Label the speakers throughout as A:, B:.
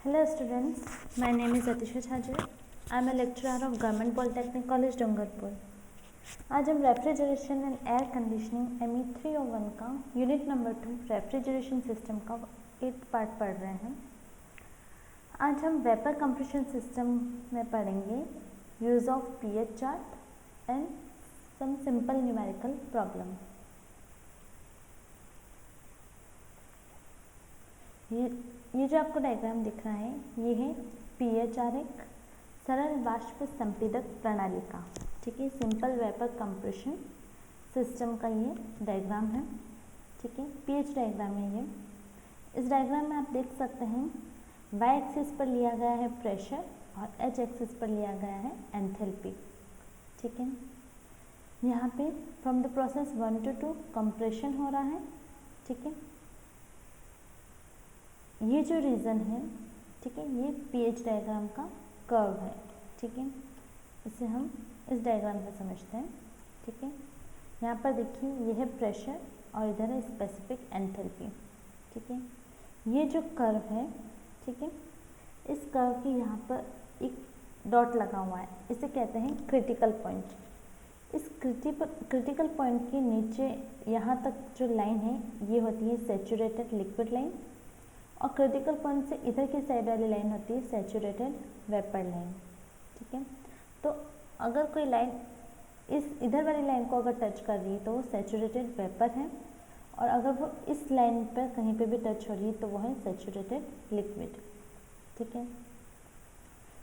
A: Hello students, my name is Atisha Chhajar. I am a lecturer of Government Polytechnic College Dungarpur. आज हम refrigeration and air conditioning ME 301 का unit number 2 refrigeration system का 8th part पढ़ रहे हैं। आज हम वेपर कंप्रेशन सिस्टम में पढ़ेंगे use of pH chart and some simple numerical problem. ये जो आपको डायग्राम दिख रहा है ये है pH आरेख सरल वाष्प संपीड़क प्रणाली का, ठीक है, सिंपल वेपर कंप्रेशन सिस्टम का ये डायग्राम है, ठीक है, pH डायग्राम है ये। इस डायग्राम में आप देख सकते हैं y एक्सिस पर लिया गया है प्रेशर और h एक्सिस पर लिया गया है एंथैल्पी, ठीक है। यहाँ पे from the process 1 to 2 compression हो रहा है, ठीक है। ये जो रीजन है, ठीक है, ये pH डायग्राम का कर्व है, ठीक है। इसे हम इस डायग्राम से समझते हैं, ठीक है। यहाँ पर देखिए ये है प्रेशर और इधर है स्पेसिफिक एंथैल्पी, ठीक है। ये जो कर्व है, ठीक है, इस कर्व की यहाँ पर एक डॉट लगा हुआ है, इसे कहते हैं क्रिटिकल पॉइंट। इस क्रिटिकल पॉइंट के नीचे यहाँ तक जो लाइन है ये होती है सैचुरेटेड लिक्विड लाइन और क्रिटिकल पॉइंट से इधर की साइड वाली लाइन होती है सैचुरेटेड वेपर लाइन, ठीक है। तो अगर कोई लाइन इस इधर वाली लाइन को अगर टच कर रही है तो वो सैचुरेटेड वेपर है और अगर वो इस लाइन पर कहीं पे भी टच हो रही है तो वो है सैचुरेटेड लिक्विड, ठीक है।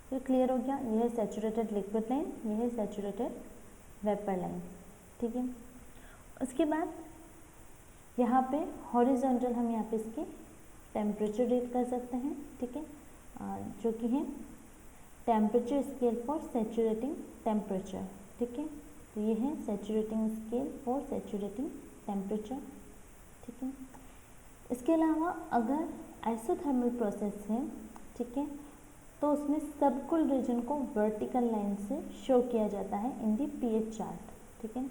A: तो क्लियर हो गया, ये है सैचुरेटेड लिक्विड लाइन, ये है सैचुरेटेड वेपर लाइन, ठीक है। उसके बाद यहाँ पे हॉरिजॉन्टल हम यहाँ पे इसकी टेम्परेचर रीड कर सकते हैं, ठीक है, जो कि है टेम्परेचर स्केल फॉर सैचुरेटिंग टेम्परेचर, ठीक है। तो ये है सैचुरेटिंग स्केल फॉर सैचुरेटिंग टेम्परेचर, ठीक है। इसके अलावा अगर आइसोथर्मल प्रोसेस है, ठीक है, तो उसमें सबकुल रीजन को वर्टिकल लाइन से शो किया जाता है इन दी pH चार्ट, ठीक है।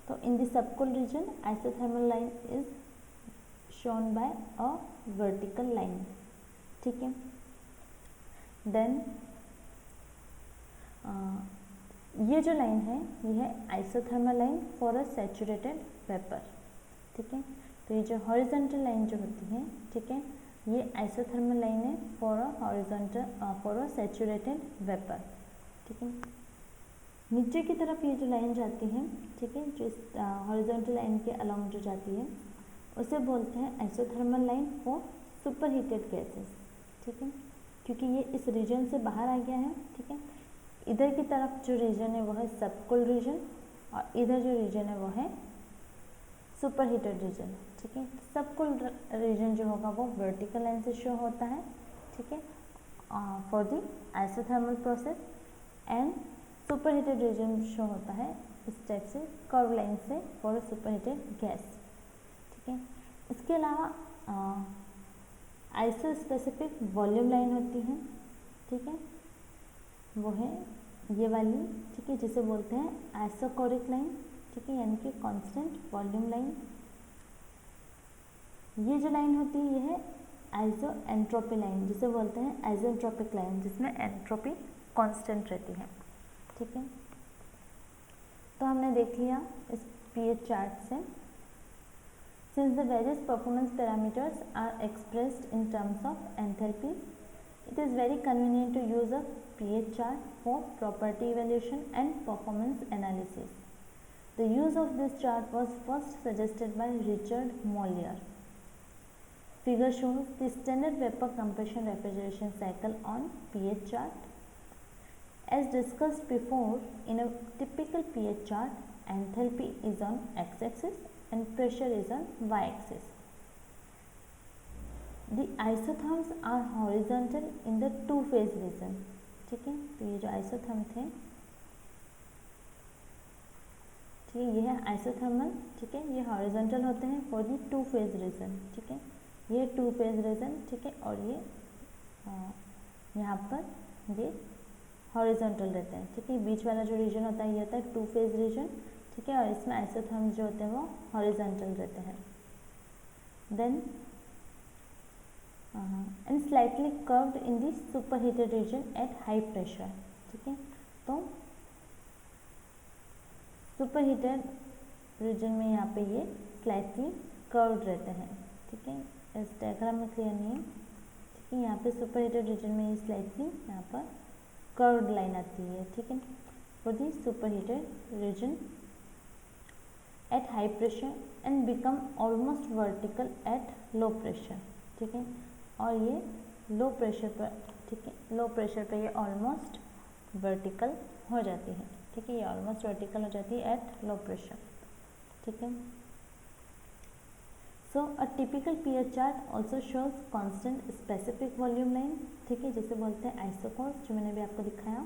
A: तो in the subcool region isothermal line is shown by a vertical line, ठीक है। देन ये जो लाइन है ये है isothermal line for a saturated vapour, ठीक है। तो ये जो हॉरिजॉन्टल लाइन जो होती है, ठीक है, ये आइसोथर्मल लाइन है for a horizontal for a saturated vapour, ठीक है। नीचे की तरफ ये जो लाइन जाती है, ठीक है, जो इस हॉरिजॉन्टल लाइन के अलोंग जो जाती है उसे बोलते हैं isothermal line for super heated gases, ठीक है, क्योंकि ये इस रीजन से बाहर आ गया है, ठीक है। इधर की तरफ जो रीजन है वो है सबकुल रीजन और इधर जो रीजन है वो है सुपर हीटेड रीजन, ठीक है। सबकुल रीजन जो होगा वो वर्टिकल लाइन से शो होता है, ठीक है, for the isothermal process and super heated region show होता है इस टाइप से कर्व लाइन से फॉर सुपर हीटेड गैस, ठीक है। इसके अलावा आइसो स्पेसिफिक वॉल्यूम लाइन होती है, ठीक है, वो है ये वाली, ठीक है, जिसे बोलते हैं आइसोकोरिक लाइन, ठीक है, यानी कि कांस्टेंट वॉल्यूम लाइन। ये जो लाइन होती है ये है आइसो एंट्रोपी लाइन, जिसे बोलते हैं आइसोएंट्रोपिक लाइन, जिसमें एंट्रोपी कांस्टेंट रहती है, ठीक है। तो हमने देख लिया इस pH चार्ट से। Since the various performance parameters are expressed in terms of enthalpy, it is very convenient to use a pH chart for property evaluation and performance analysis. The use of this chart was first suggested by Richard Mollier. Figure shows the standard vapor compression refrigeration cycle on pH chart. As discussed before, in a typical pH chart, enthalpy is on x-axis and pressure is on y-axis. The isotherms are horizontal in the two-phase region, ठीक है। तो ये जो isotherm थे, ठीक है, ये है आइसोथर्मल, ठीक है, ये हॉरिजॉन्टल होते हैं for the two phase region, ठीक है, ये टू फेज रीजन, ठीक है, और ये यहाँ पर ये हॉरिजॉन्टल रहते हैं, ठीक है। बीच वाला जो रीजन होता है ये होता है टू फेज रीजन, ठीक है, और इसमें आइसोथर्म्स जो होते हैं वो हॉरिजॉन्टल रहते हैं। Then in slightly curved in the superheated region at high pressure. ठीक है, तो सुपरहीटेड रीजन में यहाँ पे ये स्लाइटली कर्व्ड रहते हैं। ठीक है, इस डायग्राम में क्लियर नहीं है। ठीक है, यहाँ पे सुपरहीटेड रीजन में ये स्लाइटली यहाँ पर कर्व्ड लाइन आती है। ठीक है, for the superheated region at high pressure and become almost vertical at low pressure. ठीक है, और ये लो प्रेशर पर, ठीक है, लो प्रेशर पर ये ऑलमोस्ट वर्टिकल हो जाती है। ठीक है, ये ऑलमोस्ट वर्टिकल हो जाती है एट लो प्रेशर। ठीक है, so a typical PH chart also shows constant specific volume line. ठीक है, जिसे बोलते हैं आइसोकोर्स, जो मैंने भी आपको दिखाया,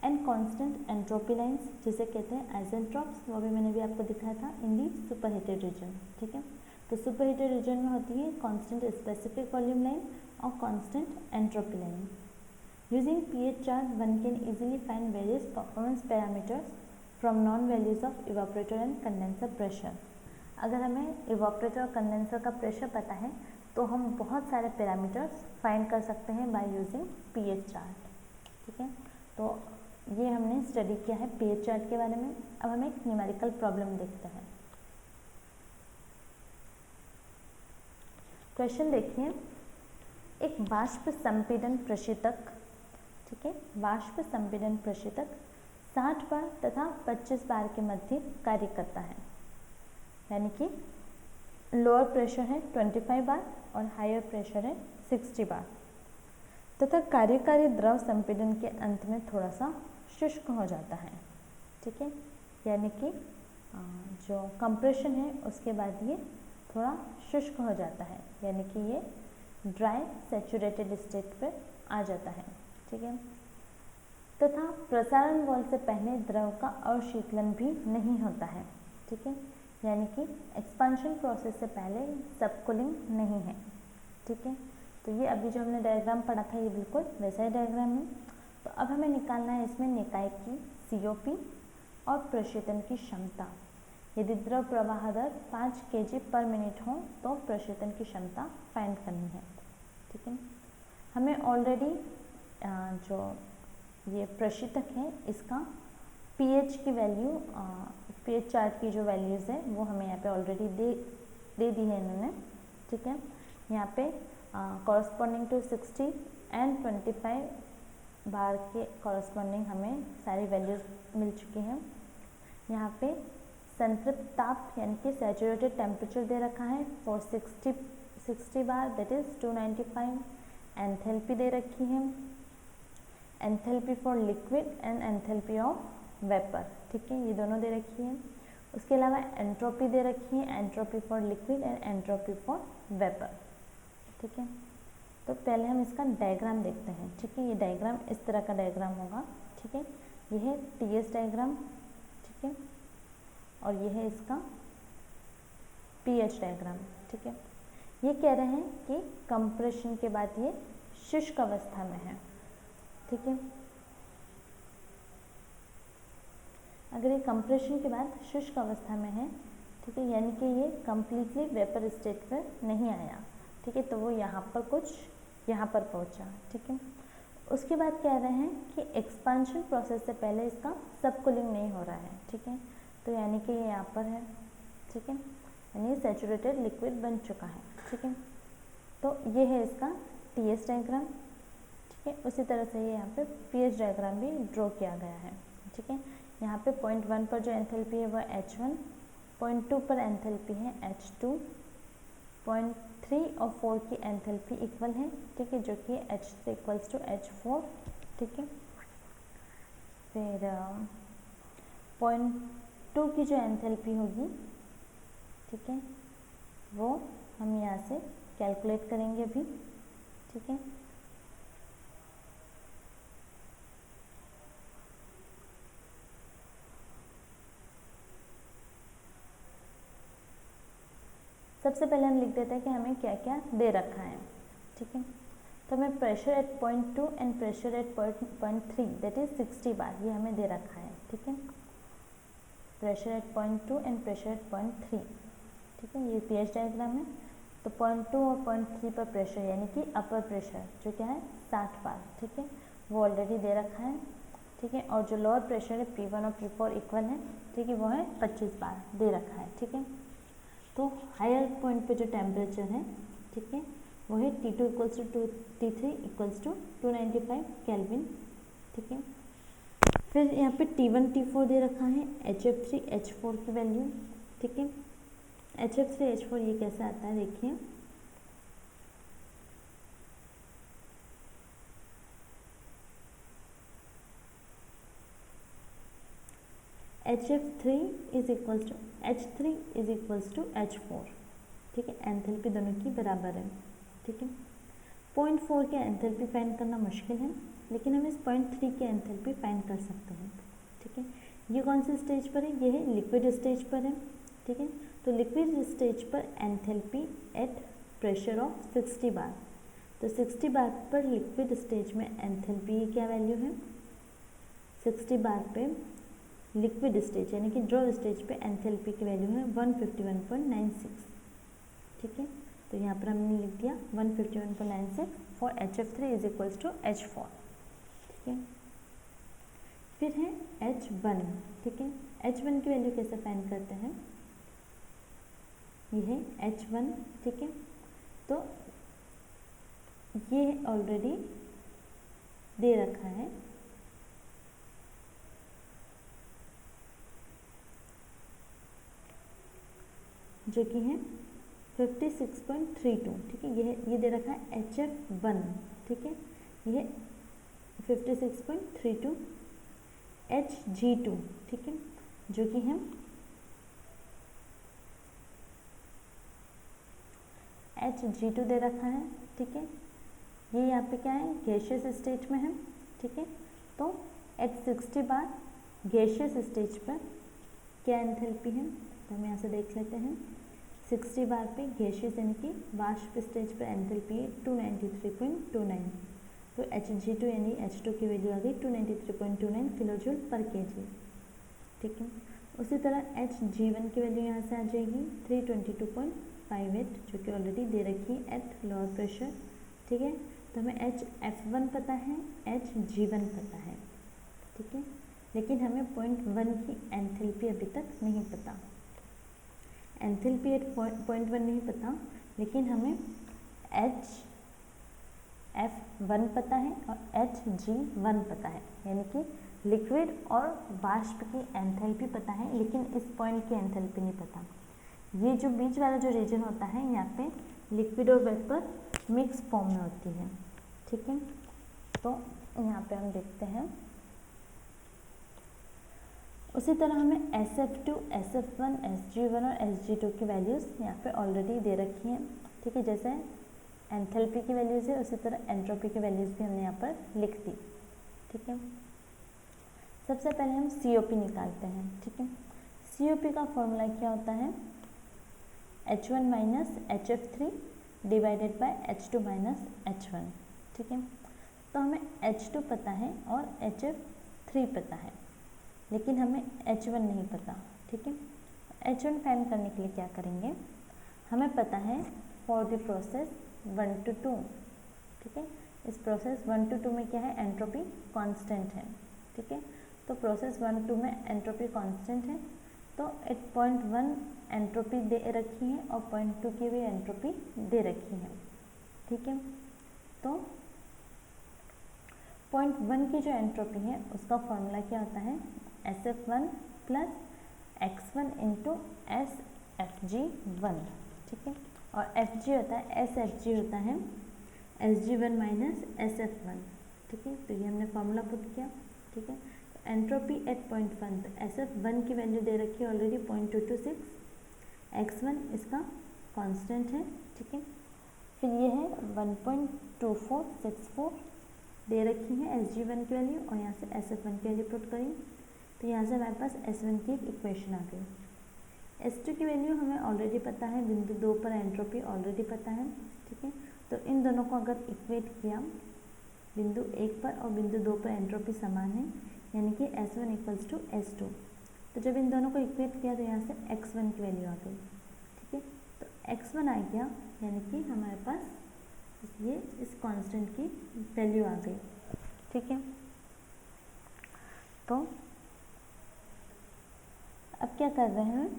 A: एंड कांस्टेंट एंट्रोपी लाइंस, जिसे कहते हैं आइसेंट्रोप्स, वो भी मैंने भी आपको दिखाया था इन दी सुपरहीटेड रीजन। ठीक है, तो सुपरहीटेड रीजन में होती है कांस्टेंट स्पेसिफिक वॉल्यूम लाइन और constant entropy line. Using pH chart one can easily find various performance parameters from non values of evaporator and condenser pressure. अगर हमें इवापोरेटर और कंडेंसर का प्रेशर पता है तो हम बहुत सारे पैरामीटर्स फाइंड कर सकते हैं बाय यूजिंग पीएच चार्ट। ठीक है, तो ये हमने स्टडी किया है पीएच चार्ट के बारे में। अब हम एक न्यूमेरिकल प्रॉब्लम देखते हैं। क्वेश्चन देखिए, एक वाष्प संपीड़न प्रशीतक, ठीक है, वाष्प संपीड़न प्रशीतक 60 बार तथा 25 बार के मध्य कार्य करता है। यानी कि लोअर प्रेशर है 25 बार और हायर प्रेशर है 60 बार, तथा कार्यकारी द्रव संपीड़न के अंत में थोड़ा सा शुष्क हो जाता है। ठीक है, यानी कि जो कंप्रेशन है उसके बाद ये थोड़ा शुष्क हो जाता है, यानी कि ये ड्राई सैचुरेटेड स्टेट पे आ जाता है। ठीक है, तथा प्रसारण वॉल से पहले द्रव का अवशीतलन भी नहीं होता है। ठीक है, यानी कि एक्सपांशन प्रोसेस से पहले सबकूलिंग नहीं है। ठीक है, तो ये अभी जो हमने डायग्राम पढ़ा था ये बिल्कुल वैसा ही डायग्राम है। तो अब हमें निकालना है इसमें निकाय की सीओपी और प्रशीतन की क्षमता। यदि द्रव प्रवाह दर 5 kg/मिनट हो तो प्रशीतन की क्षमता फाइंड करनी है। ठीक है, हमें ऑलरेडी जो ये प्रशीतक है इसका पीएच की वैल्यू, पीएच चार्ट की जो वैल्यूज़ है वो हमें यहाँ पे ऑलरेडी दे दी है इन्होंने। ठीक है, यहाँ पे कॉरस्पॉन्डिंग टू 60 एंड 25 बार के कॉरस्पॉन्डिंग हमें सारी वैल्यूज मिल चुकी हैं। यहाँ पे संतृप्त ताप यानी कि सैचुरेटेड टेम्परेचर दे रखा है for 60 bar, that is 295। Enthalpy दे रखी है, enthalpy for liquid and enthalpy of vapour. ठीक है, ये दोनों दे रखी है। उसके अलावा एंट्रोपी दे रखी है, entropy for liquid and entropy for vapour. ठीक है, तो पहले हम इसका डायग्राम देखते हैं। ठीक है, ये डायग्राम इस तरह का डायग्राम होगा। ठीक है, ये है टीएस डायग्राम। ठीक है, और ये है इसका पीएच डायग्राम। ठीक है, ये कह रहे हैं कि कंप्रेशन के बाद ये शुष्क अवस्था में है। ठीक है, अगर ये कंप्रेशन के बाद शुष्क अवस्था में है, ठीक है, यानी कि ये कम्प्लीटली वेपर स्टेट पर नहीं आया। ठीक है, तो वो यहाँ पर कुछ यहाँ पर पहुँचा। ठीक है, उसके बाद कह रहे हैं कि एक्सपांशन प्रोसेस से पहले इसका सबकूलिंग नहीं हो रहा है। ठीक है, तो यानी कि ये यहाँ पर है। ठीक है, यानी सैचुरेटेड लिक्विड बन चुका है। ठीक है, तो ये है इसका टीएस डायग्राम। ठीक है, उसी तरह से ये यहाँ पे पीएच डायग्राम भी ड्रॉ किया गया है। ठीक है, यहाँ पे पॉइंट 1 पर जो एंथैल्पी है वह H1, पॉइंट 2 पर एंथैल्पी है H2, पॉइंट 3 और 4 की एंथैल्पी इक्वल है। ठीक है, जो कि H3 इक्वल्स टू H4। ठीक है, फिर पॉइंट 2 की जो एंथैल्पी होगी, ठीक है, वो हम यहाँ से कैलकुलेट करेंगे अभी। ठीक है, सबसे पहले हम लिख देते हैं कि हमें क्या क्या दे रखा है। ठीक है, तो हमें pressure at point 2 and pressure at point 3 that is 60 बार, ये हमें दे रखा है। ठीक है, pressure at point 2 and pressure at point 3। ठीक है, ये पीएच डायग्राम है। तो 0.2 और 0.3 पर प्रेशर यानी कि अपर प्रेशर जो क्या है 60 बार, ठीक है, वो ऑलरेडी दे रखा है, ठीक है। और जो लोअर प्रेशर है P1 और P4 इक्वल है, ठीक है, वो है 25 बार दे रखा है, ठीक है। तो हायर पॉइंट पे जो टेम्परेचर है, ठीक है, वो है T2 equals to T3 equals to 295 kelvin, ठीक है। फिर यहाँ पे T1 T4 दे रखा है, HF3 H4 की वैल्यू, ठीक है। HF3 H4 ये कैसे आता है देखिए, HF3 is equals to H3 is equals to H4, ठीक है। एंथैल्पी दोनों की बराबर है, ठीक है। 0.4 के एंथैल्पी फाइंड करना मुश्किल है, लेकिन हम इस 0.3 के एंथैल्पी फाइंड कर सकते हैं, ठीक है। ये कौन सी स्टेज पर है, ये है लिक्विड स्टेज पर है, ठीक है। तो लिक्विड स्टेज पर एंथैल्पी एट प्रेशर ऑफ 60 बार, तो 60 बार पर लिक्विड स्टेज में एंथैल्पी की क्या वैल्यू है, 60 बार पे लिक्विड स्टेज यानी कि ड्रॉ स्टेज पे एंथैल्पी की वैल्यू है 151.96, ठीक है। तो यहाँ पर हमने लिख दिया 151.96 for HF3 is equals to H4, ठीक है। फिर है H1, ठीक है। H1 की वैल्यू कैसे फाइंड करते हैं, ये है H1, ठीक है। तो ये ऑलरेडी दे रखा है, जो कि है 56.32, ठीक है। ये दे रखा है HF1, ठीक है, ये 56.32 Hg2, ठीक है, जो कि है Hg2 दे रखा है, ठीक है। ये यहाँ पे क्या है, गैसियस स्टेज में है, ठीक है। तो एट 60 बार गैसियस स्टेज पर क्या एंथैल्पी है, तो हम यहाँ से देख लेते हैं। 60 बार पे गैसियस यानी कि वाष्प स्टेज पर एंथैल्पी है 293.29, तो Hg2 यानी H2 की वैल्यू आ गई 293.29 किलोजूल पर केजी, ठीक है। उसी तरह Hg1 की वैल्यू यहाँ से आ जाएगी 322.58, जो कि ऑलरेडी दे रखी है एट लोअर प्रेशर, ठीक है। तो हमें HF1 पता है, Hg1 पता है, ठीक है, लेकिन हमें 0.1 की एंथैल्पी अभी तक नहीं पता। एंथैल्पी एट 0.1 नहीं पता, लेकिन हमें HF1 पता है और Hg1 पता है, यानी कि लिक्विड और वाष्प की एंथैल्पी पता है, लेकिन इस पॉइंट की एंथैल्पी नहीं पता। ये जो बीच वाला जो रीजन होता है, यहाँ पे लिक्विड और वेपर मिक्स फॉर्म में होती है, ठीक है। तो यहाँ पे हम देखते हैं, उसी तरह हमें SF2, SF1, Sg1 और Sg2 की वैल्यूज़ यहाँ पे ऑलरेडी दे रखी हैं, ठीक है। जैसे एंथैल्पी की वैल्यूज़ है, उसी तरह एंट्रोपी की वैल्यूज़ भी हमने यहाँ पर लिख दी, ठीक है। सबसे पहले हम COP निकालते हैं, ठीक है। COP का फॉर्मूला क्या होता है, H1 minus HF3 divided by H2 minus H1, ठीक है। तो हमें H2 पता है और HF3 पता है, लेकिन हमें H1 नहीं पता, ठीक है। H1 फाइंड करने के लिए क्या करेंगे, हमें पता है फॉर द प्रोसेस 1 to 2, ठीक है। इस प्रोसेस 1 to 2 में क्या है, एंट्रोपी कांस्टेंट है, ठीक है। तो प्रोसेस 1 2 में एंट्रोपी कांस्टेंट है, तो 8.1 एंट्रोपी दे रखी है और 0.2 की भी एंट्रोपी दे रखी है, ठीक है। तो 0.1 की जो एंट्रोपी है उसका फॉर्मूला क्या होता है, SF1 plus X1 into SFG1, ठीक है। और FG होता है, SFG होता है SG1 माइनस SF1, ठीक है। तो ये हमने फॉर्मूला पुट किया, ठीक है। एंट्रोपी एट 0.1, तो SF1 की वैल्यू दे रखी है ऑलरेडी 0.226, X1 इसका कांस्टेंट है, ठीक है। फिर ये है 1.2464 दे रखी है Sg1 की वैल्यू, और यहाँ से SF1 की वैल्यू पुट करी, तो यहाँ से हमारे पास S1 की एक इक्वेशन आ गई। S2 की वैल्यू हमें ऑलरेडी पता है, बिंदु 2 पर एंट्रोपी ऑलरेडी पता है, ठीक है। तो इन दोनों को अगर इक्वेट किया, बिंदु 1 पर और बिंदु 2 पर एंट्रोपी समान है, यानी कि S1 इक्वल्स टू S2। तो जब इन दोनों को इक्वेट किया तो यहाँ से X1 की वैल्यू आ गई, ठीक है। तो x1 आ गया, यानी कि हमारे पास ये इस कांस्टेंट की वैल्यू आ गई। ठीक है, तो अब क्या कर रहे हैं,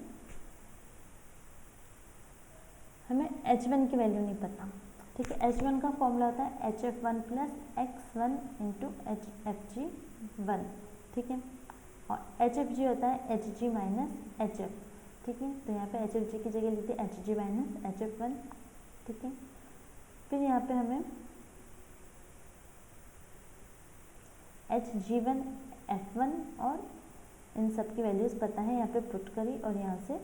A: हमें h1 की वैल्यू नहीं पता। ठीक है, h1 का फॉर्मूला होता है hf1 plus x1 into hfg1। ठीक है, और hfg होता है hg माइनस hf। ठीक है, तो यहाँ पे hfg की जगह लिखते हैं hg माइनस hf1। ठीक है, फिर यहाँ पे हमें hg1 f1 और इन सब की वैल्यूज़ पता है, यहाँ पे पुट करी और यहाँ से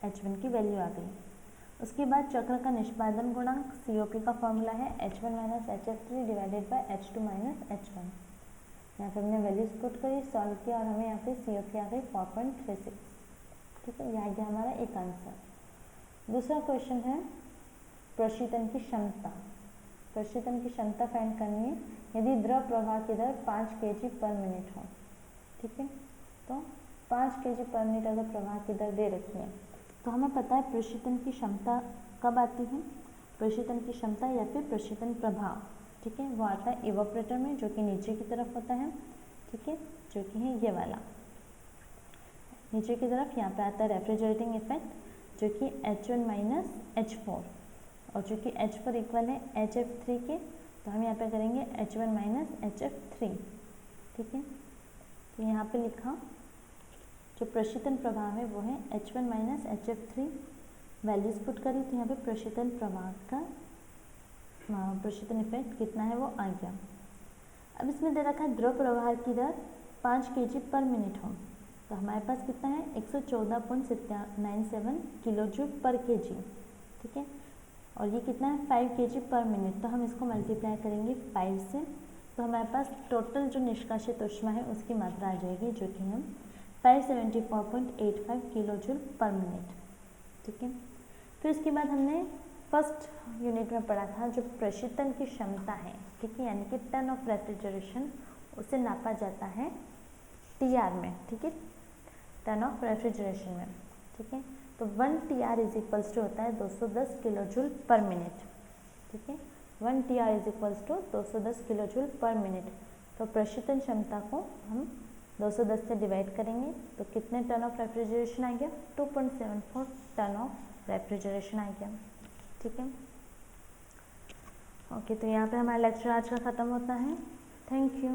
A: h1 की वैल्यू आ गई। उसके बाद चक्र का निष्पादन गुणांक COP का फॉर्मूला है h1 minus hf3 divided by h2 minus h1। यहाँ पे हमने वैल्यूज पुट करी, सॉल्व किया और हमें यहाँ पे COP आ गई 4.36। ठीक है, यहाँ गया हमारा एक आंसर। दूसरा क्वेश्चन है प्रशीतन की क्षमता। प्रशीतन की क्षमता फाइंड करनी है यदि द्रव प्रवाह की दर 5 kg पर मिनट हो। ठीक है, तो 5 kg पर मिनट अगर प्रवाह की दर दे रखी है, तो हमें पता है प्रशीतन की क्षमता कब आती है, प्रशीतन की क्षमता या फिर प्रशीतन प्रभाव। ठीक है, वो आता है इवापोरेटर में, जो कि नीचे की तरफ होता है। ठीक है, जो कि है ये वाला नीचे की तरफ। यहाँ पे आता है रेफ्रिजरेटिंग इफेक्ट, जो कि H1 माइनस H4, और जो कि H4 इक्वल है HF3 के, तो हम यहाँ पे करेंगे H1 माइनस HF3। ठीक है, तो यहाँ पे लिखा जो प्रशीतन प्रभाव है वो है H1 minus HF3। Values put करी तो यहाँ पे प्रशीतन प्रभाव का प्रशीतन इफेक्ट कितना है वो आ गया। अब इसमें दे रखा है द्रव प्रवाह की दर 5 kg पर मिनट हो, तो हमारे पास कितना है 114.97 किलो जूल पर kg। ठीक है, और ये कितना है 5 kg पर मिनट, तो हम इसको मल्टीप्लाई करेंगे 5 से, तो हमारे पास टोटल जो निष्कासित ऊष्मा है उसकी मात्रा आ जाएगी, जो कि हम 574.85 किलो जूल पर मिनट। ठीक है, फिर उसके बाद हमने फर्स्ट यूनिट में पढ़ा था जो प्रशीतन की क्षमता है। ठीक है, यानी कि टन ऑफ रेफ्रिजरेशन, उसे नापा जाता है TR में। ठीक है, टन ऑफ रेफ्रिजरेशन में। ठीक है, तो 1 TR इज इक्वल्स टू होता है 210 किलो जूल पर मिनट। ठीक है, 1 TR is equals to 210 kilo joule per minute. तो प्रशीतन क्षमता को हम 210 से डिवाइड करेंगे, तो कितने टन ऑफ रेफ्रिजरेशन आ गया, 2.74 टन ऑफ रेफ्रिजरेशन आ गया। ठीक है, ओके, तो यहाँ पे हमारा लेक्चर आज का ख़त्म होता है। Thank you.